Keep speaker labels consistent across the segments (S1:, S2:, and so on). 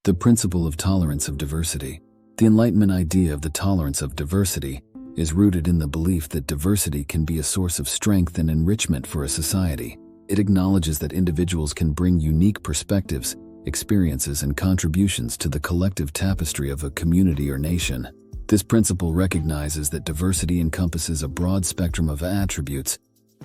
S1: The principle of tolerance of diversity. The Enlightenment idea of the tolerance of diversity is rooted in the belief that diversity can be a source of strength and enrichment for a society. It acknowledges that individuals can bring unique perspectives, experiences, and contributions to the collective tapestry of a community or nation. This principle recognizes that diversity encompasses a broad spectrum of attributes,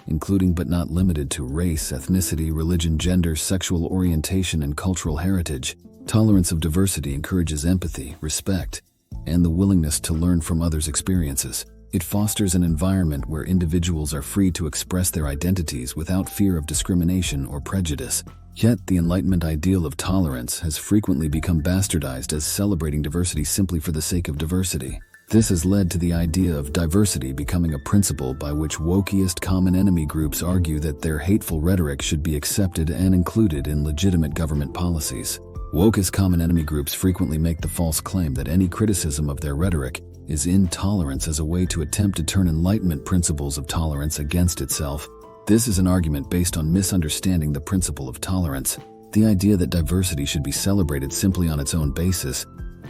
S1: including but not limited to race, ethnicity, religion, gender, sexual orientation, and cultural heritage. Tolerance of diversity encourages empathy, respect, and the willingness to learn from others' experiences. It fosters an environment where individuals are free to express their identities without fear of discrimination or prejudice. Yet, the Enlightenment ideal of tolerance has frequently become bastardized as celebrating diversity simply for the sake of diversity. This has led to the idea of diversity becoming a principle by which wokeist common enemy groups argue that their hateful rhetoric should be accepted and included in legitimate government policies. Wokeist common enemy groups frequently make the false claim that any criticism of their rhetoric is intolerance as a way to attempt to turn Enlightenment principles of tolerance against itself. This is an argument based on misunderstanding the principle of tolerance. The idea that diversity should be celebrated simply on its own basis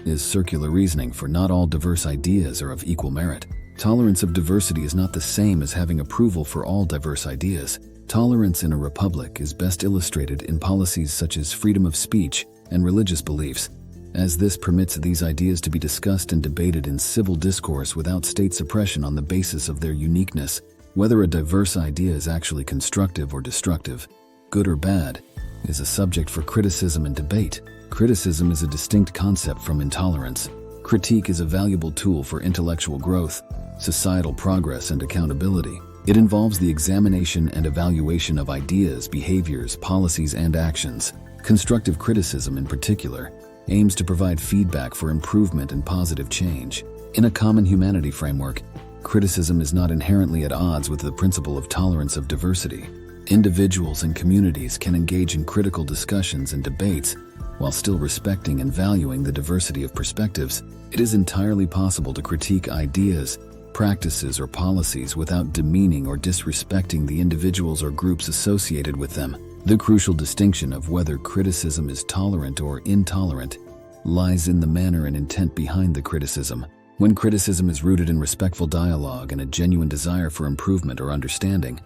S1: is circular reasoning, for not all diverse ideas are of equal merit. Tolerance of diversity is not the same as having approval for all diverse ideas. Tolerance in a republic is best illustrated in policies such as freedom of speech and religious beliefs, as this permits these ideas to be discussed and debated in civil discourse without state suppression on the basis of their uniqueness. Whether a diverse idea is actually constructive or destructive, good or bad, is a subject for criticism and debate. Criticism is a distinct concept from intolerance. Critique is a valuable tool for intellectual growth, societal progress, and accountability. It involves the examination and evaluation of ideas, behaviors, policies, and actions. Constructive criticism, in particular, aims to provide feedback for improvement and positive change. In a common humanity framework, criticism is not inherently at odds with the principle of tolerance of diversity. Individuals and communities can engage in critical discussions and debates while still respecting and valuing the diversity of perspectives. It is entirely possible to critique ideas, practices, or policies without demeaning or disrespecting the individuals or groups associated with them. The crucial distinction of whether criticism is tolerant or intolerant lies in the manner and intent behind the criticism. When criticism is rooted in respectful dialogue and a genuine desire for improvement or understanding,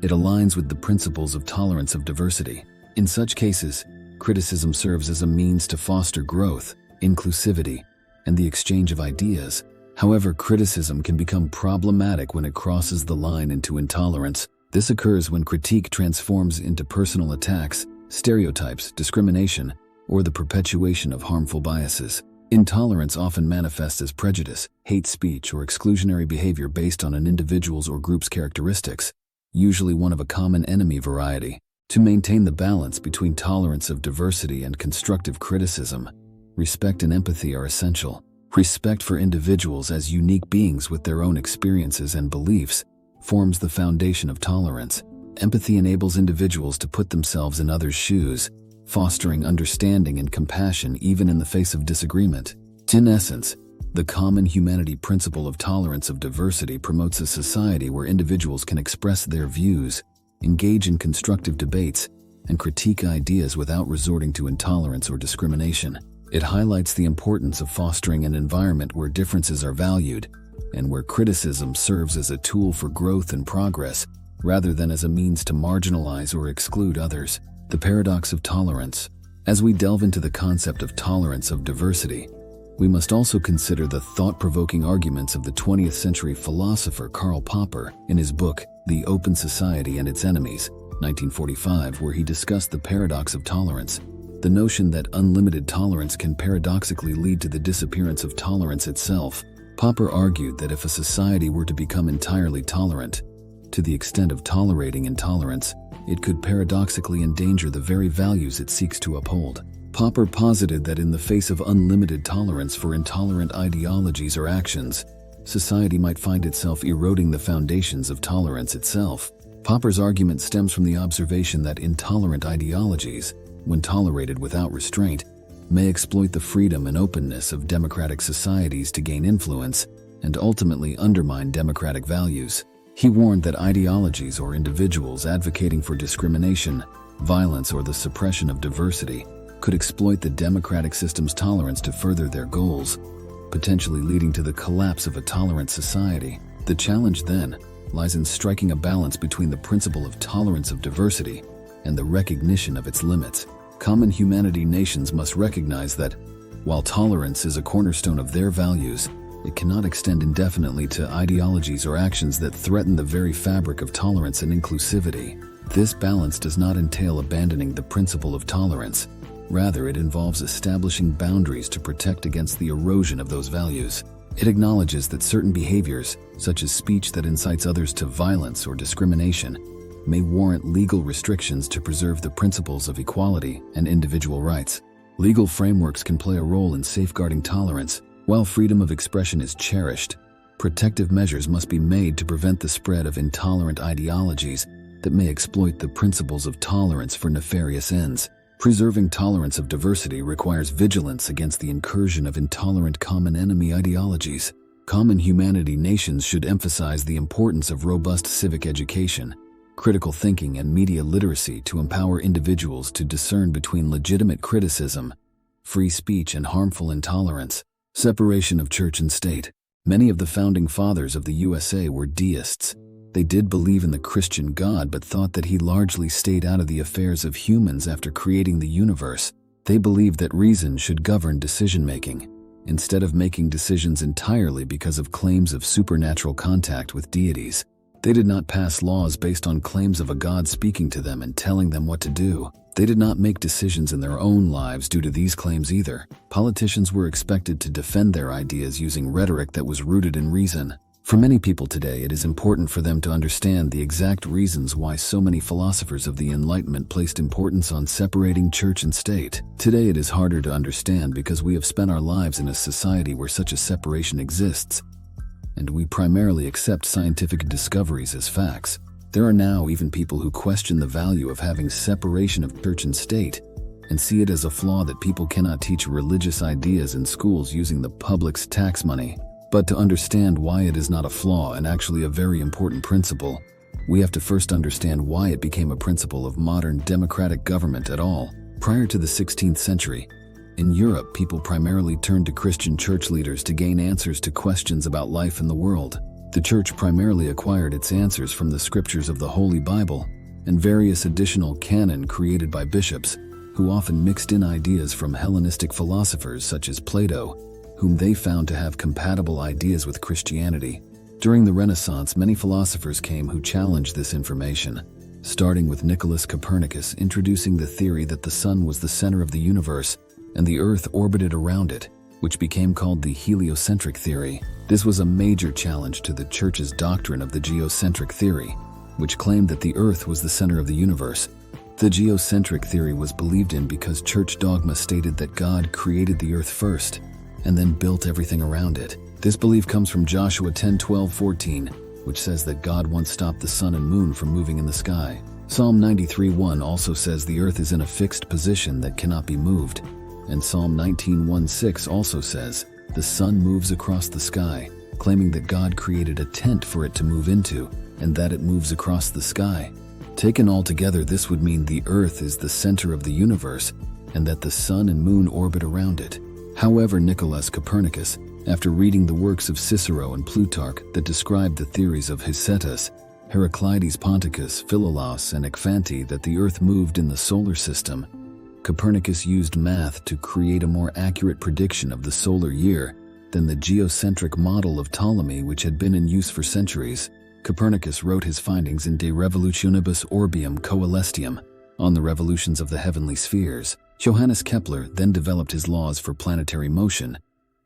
S1: it aligns with the principles of tolerance of diversity. In such cases, criticism serves as a means to foster growth, inclusivity, and the exchange of ideas. However, criticism can become problematic when it crosses the line into intolerance. This occurs when critique transforms into personal attacks, stereotypes, discrimination, or the perpetuation of harmful biases. Intolerance often manifests as prejudice, hate speech, or exclusionary behavior based on an individual's or group's characteristics, usually one of a common enemy variety. To maintain the balance between tolerance of diversity and constructive criticism, respect and empathy are essential. Respect for individuals as unique beings with their own experiences and beliefs forms the foundation of tolerance. Empathy enables individuals to put themselves in others' shoes, fostering understanding and compassion even in the face of disagreement. In essence, the common humanity principle of tolerance of diversity promotes a society where individuals can express their views, engage in constructive debates, and critique ideas without resorting to intolerance or discrimination. It highlights the importance of fostering an environment where differences are valued and where criticism serves as a tool for growth and progress, rather than as a means to marginalize or exclude others. The paradox of tolerance. As we delve into the concept of tolerance of diversity, we must also consider the thought-provoking arguments of the 20th century philosopher Karl Popper in his book, The Open Society and Its Enemies, 1945, where he discussed the paradox of tolerance. The notion that unlimited tolerance can paradoxically lead to the disappearance of tolerance itself. Popper argued that if a society were to become entirely tolerant, to the extent of tolerating intolerance, it could paradoxically endanger the very values it seeks to uphold. Popper posited that in the face of unlimited tolerance for intolerant ideologies or actions, society might find itself eroding the foundations of tolerance itself. Popper's argument stems from the observation that intolerant ideologies, when tolerated without restraint, may exploit the freedom and openness of democratic societies to gain influence and ultimately undermine democratic values. He warned that ideologies or individuals advocating for discrimination, violence, or the suppression of diversity could exploit the democratic system's tolerance to further their goals, potentially leading to the collapse of a tolerant society. The challenge then lies in striking a balance between the principle of tolerance of diversity and the recognition of its limits. Common humanity nations must recognize that, while tolerance is a cornerstone of their values, it cannot extend indefinitely to ideologies or actions that threaten the very fabric of tolerance and inclusivity. This balance does not entail abandoning the principle of tolerance. Rather, it involves establishing boundaries to protect against the erosion of those values. It acknowledges that certain behaviors, such as speech that incites others to violence or discrimination, may warrant legal restrictions to preserve the principles of equality and individual rights. Legal frameworks can play a role in safeguarding tolerance. While freedom of expression is cherished, protective measures must be made to prevent the spread of intolerant ideologies that may exploit the principles of tolerance for nefarious ends. Preserving tolerance of diversity requires vigilance against the incursion of intolerant common enemy ideologies. Common humanity nations should emphasize the importance of robust civic education, critical thinking, and media literacy to empower individuals to discern between legitimate criticism, free speech, and harmful intolerance. Separation of church and state. Many of the founding fathers of the USA were deists. They did believe in the Christian God but thought that he largely stayed out of the affairs of humans after creating the universe. They believed that reason should govern decision-making, instead of making decisions entirely because of claims of supernatural contact with deities. They did not pass laws based on claims of a God speaking to them and telling them what to do. They did not make decisions in their own lives due to these claims either. Politicians were expected to defend their ideas using rhetoric that was rooted in reason. For many people today, it is important for them to understand the exact reasons why so many philosophers of the Enlightenment placed importance on separating church and state. Today it is harder to understand because we have spent our lives in a society where such a separation exists, and we primarily accept scientific discoveries as facts. There are now even people who question the value of having separation of church and state and see it as a flaw that people cannot teach religious ideas in schools using the public's tax money. But to understand why it is not a flaw and actually a very important principle, we have to first understand why it became a principle of modern democratic government at all. Prior to the 16th century, in Europe, people primarily turned to Christian church leaders to gain answers to questions about life in the world. The church primarily acquired its answers from the scriptures of the Holy Bible and various additional canon created by bishops, who often mixed in ideas from Hellenistic philosophers such as Plato, whom they found to have compatible ideas with Christianity. During the Renaissance, many philosophers came who challenged this information, starting with Nicholas Copernicus introducing the theory that the sun was the center of the universe and the earth orbited around it, which became called the heliocentric theory. This was a major challenge to the church's doctrine of the geocentric theory, which claimed that the earth was the center of the universe. The geocentric theory was believed in because church dogma stated that God created the earth first and then built everything around it. This belief comes from Joshua 10:12-14, which says that God once stopped the sun and moon from moving in the sky. Psalm 93:1 also says the earth is in a fixed position that cannot be moved. And Psalm 19:1-6 also says, the sun moves across the sky, claiming that God created a tent for it to move into, and that it moves across the sky. Taken all together, this would mean the earth is the center of the universe, and that the sun and moon orbit around it. However, Nicholas Copernicus, after reading the works of Cicero and Plutarch that described the theories of Hicetas, Heraclides Ponticus, Philolaus, and Ecphanti that the earth moved in the solar system, Copernicus used math to create a more accurate prediction of the solar year than the geocentric model of Ptolemy, which had been in use for centuries. Copernicus wrote his findings in De Revolutionibus Orbium Coelestium, on the revolutions of the heavenly spheres. Johannes Kepler then developed his laws for planetary motion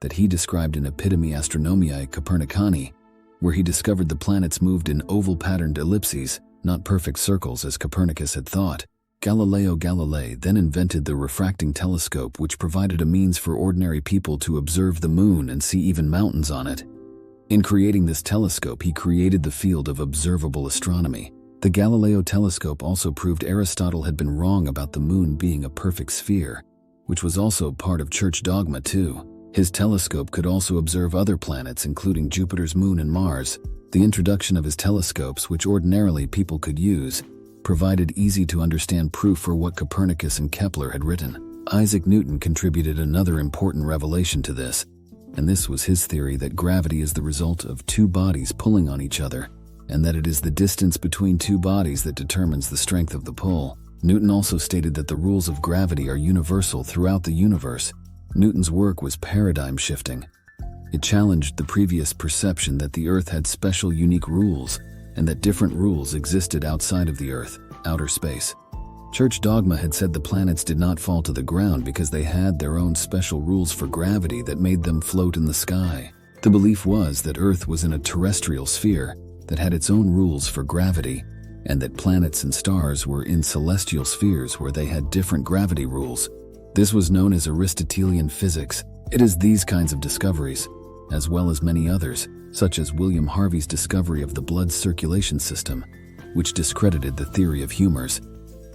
S1: that he described in Epitome Astronomiae Copernicani, where he discovered the planets moved in oval-patterned ellipses, not perfect circles as Copernicus had thought. Galileo Galilei then invented the refracting telescope, which provided a means for ordinary people to observe the moon and see even mountains on it. In creating this telescope, he created the field of observable astronomy. The Galileo telescope also proved Aristotle had been wrong about the moon being a perfect sphere, which was also part of church dogma too. His telescope could also observe other planets, including Jupiter's moon and Mars. The introduction of his telescopes, which ordinarily people could use, provided easy-to-understand proof for what Copernicus and Kepler had written. Isaac Newton contributed another important revelation to this, and this was his theory that gravity is the result of two bodies pulling on each other, and that it is the distance between two bodies that determines the strength of the pull. Newton also stated that the rules of gravity are universal throughout the universe. Newton's work was paradigm shifting. It challenged the previous perception that the Earth had special unique rules, and that different rules existed outside of the Earth, outer space. Church dogma had said the planets did not fall to the ground because they had their own special rules for gravity that made them float in the sky. The belief was that Earth was in a terrestrial sphere that had its own rules for gravity, and that planets and stars were in celestial spheres where they had different gravity rules. This was known as Aristotelian physics. It is these kinds of discoveries, as well as many others, such as William Harvey's discovery of the blood circulation system, which discredited the theory of humors,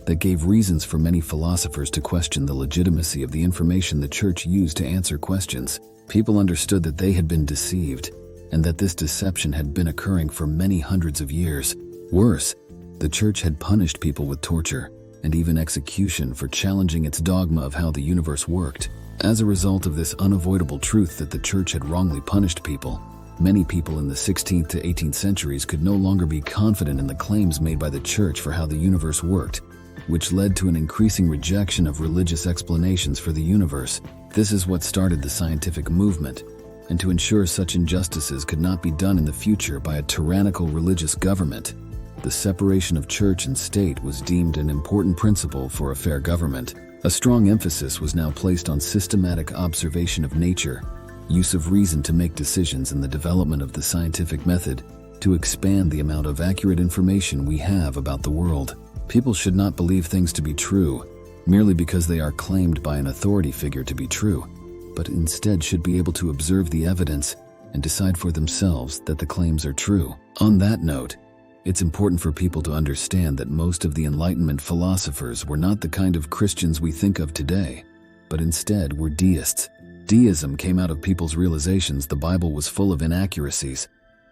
S1: that gave reasons for many philosophers to question the legitimacy of the information the church used to answer questions. People understood that they had been deceived, and that this deception had been occurring for many hundreds of years. Worse, the church had punished people with torture, and even execution for challenging its dogma of how the universe worked. As a result of this unavoidable truth that the church had wrongly punished people, many people in the 16th to 18th centuries could no longer be confident in the claims made by the church for how the universe worked, which led to an increasing rejection of religious explanations for the universe. This is what started the scientific movement, and to ensure such injustices could not be done in the future by a tyrannical religious government, the separation of church and state was deemed an important principle for a fair government. A strong emphasis was now placed on systematic observation of nature, use of reason to make decisions, and the development of the scientific method to expand the amount of accurate information we have about the world. People should not believe things to be true merely because they are claimed by an authority figure to be true, but instead should be able to observe the evidence and decide for themselves that the claims are true. On that note, it's important for people to understand that most of the Enlightenment philosophers were not the kind of Christians we think of today, but instead were deists. Deism came out of people's realizations the Bible was full of inaccuracies,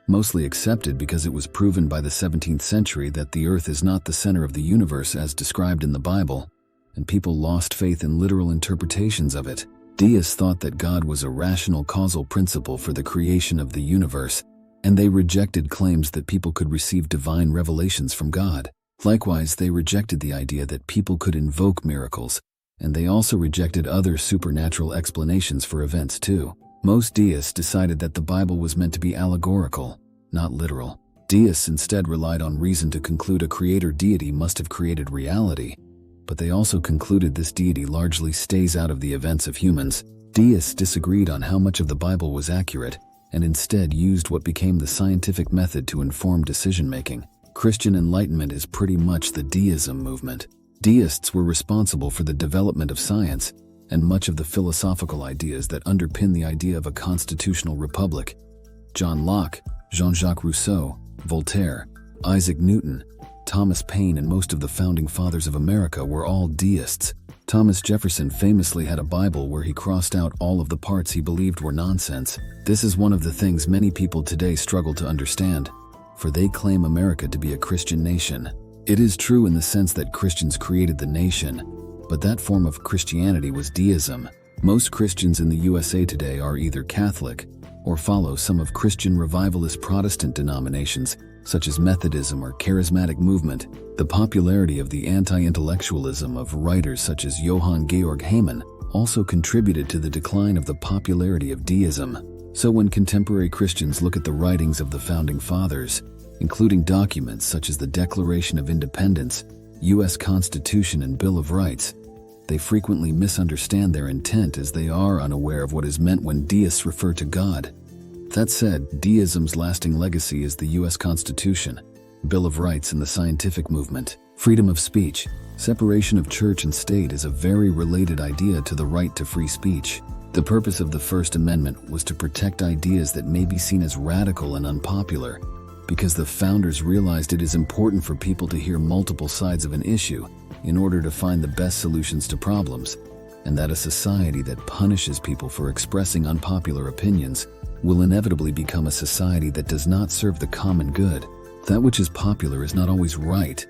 S1: mostly accepted because it was proven by the 17th century that the Earth is not the center of the universe as described in the Bible, and people lost faith in literal interpretations of it. Deists thought that God was a rational causal principle for the creation of the universe, and they rejected claims that people could receive divine revelations from God. Likewise, they rejected the idea that people could invoke miracles, and they also rejected other supernatural explanations for events too. Most deists decided that the Bible was meant to be allegorical, not literal. Deists instead relied on reason to conclude a creator deity must have created reality, but they also concluded this deity largely stays out of the events of humans. Deists disagreed on how much of the Bible was accurate, and instead used what became the scientific method to inform decision-making. Christian Enlightenment is pretty much the deism movement. Deists were responsible for the development of science and much of the philosophical ideas that underpin the idea of a constitutional republic. John Locke, Jean-Jacques Rousseau, Voltaire, Isaac Newton, Thomas Paine, and most of the founding fathers of America were all deists. Thomas Jefferson famously had a Bible where he crossed out all of the parts he believed were nonsense. This is one of the things many people today struggle to understand, for they claim America to be a Christian nation. It is true in the sense that Christians created the nation, but that form of Christianity was deism. Most Christians in the USA today are either Catholic or follow some of Christian revivalist Protestant denominations, such as Methodism or Charismatic movement. The popularity of the anti-intellectualism of writers such as Johann Georg Hamann also contributed to the decline of the popularity of deism. So when contemporary Christians look at the writings of the founding fathers, including documents such as the Declaration of Independence, U.S. Constitution, and Bill of Rights, they frequently misunderstand their intent as they are unaware of what is meant when deists refer to God. That said, deism's lasting legacy is the U.S. Constitution, Bill of Rights, and the scientific movement. Freedom of speech, separation of church and state is a very related idea to the right to free speech. The purpose of the First Amendment was to protect ideas that may be seen as radical and unpopular, because the founders realized it is important for people to hear multiple sides of an issue in order to find the best solutions to problems, and that a society that punishes people for expressing unpopular opinions will inevitably become a society that does not serve the common good. That which is popular is not always right,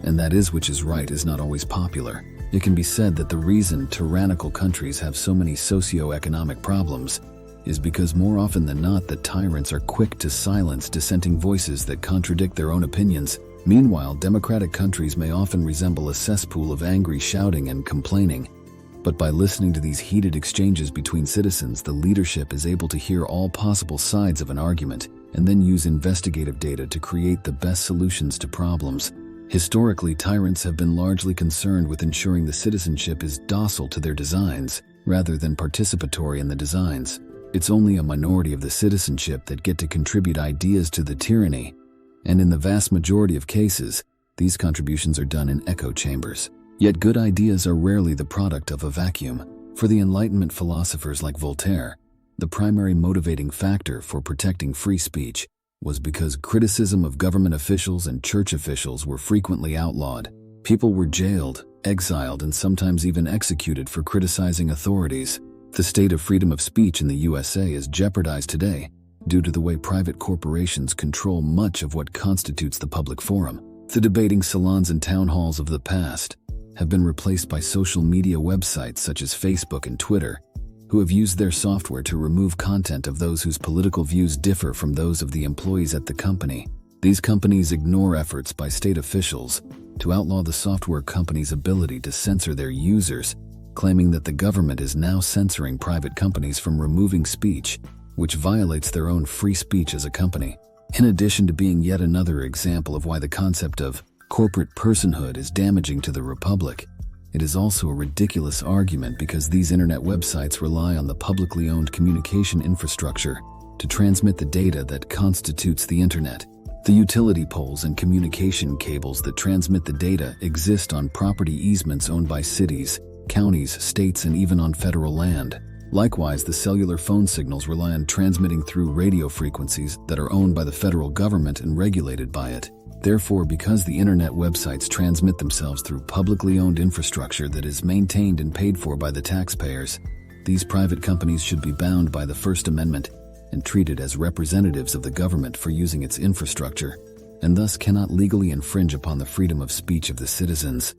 S1: and that which is right is not always popular. It can be said that the reason tyrannical countries have so many socio-economic problems is because more often than not the tyrants are quick to silence dissenting voices that contradict their own opinions. Meanwhile, democratic countries may often resemble a cesspool of angry shouting and complaining. But by listening to these heated exchanges between citizens, the leadership is able to hear all possible sides of an argument and then use investigative data to create the best solutions to problems. Historically, tyrants have been largely concerned with ensuring the citizenship is docile to their designs rather than participatory in the designs. It's only a minority of the citizenship that get to contribute ideas to the tyranny, and in the vast majority of cases, these contributions are done in echo chambers. Yet good ideas are rarely the product of a vacuum. For the Enlightenment philosophers like Voltaire, the primary motivating factor for protecting free speech was because criticism of government officials and church officials were frequently outlawed. People were jailed, exiled, and sometimes even executed for criticizing authorities. The state of freedom of speech in the USA is jeopardized today due to the way private corporations control much of what constitutes the public forum. The debating salons and town halls of the past have been replaced by social media websites such as Facebook and Twitter, who have used their software to remove content of those whose political views differ from those of the employees at the company. These companies ignore efforts by state officials to outlaw the software company's ability to censor their users, claiming that the government is now censoring private companies from removing speech, which violates their own free speech as a company. In addition to being yet another example of why the concept of corporate personhood is damaging to the republic, it is also a ridiculous argument because these internet websites rely on the publicly owned communication infrastructure to transmit the data that constitutes the internet. The utility poles and communication cables that transmit the data exist on property easements owned by cities, counties, states, and even on federal land. Likewise, the cellular phone signals rely on transmitting through radio frequencies that are owned by the federal government and regulated by it. Therefore, because the internet websites transmit themselves through publicly owned infrastructure that is maintained and paid for by the taxpayers, these private companies should be bound by the First Amendment and treated as representatives of the government for using its infrastructure, and thus cannot legally infringe upon the freedom of speech of the citizens.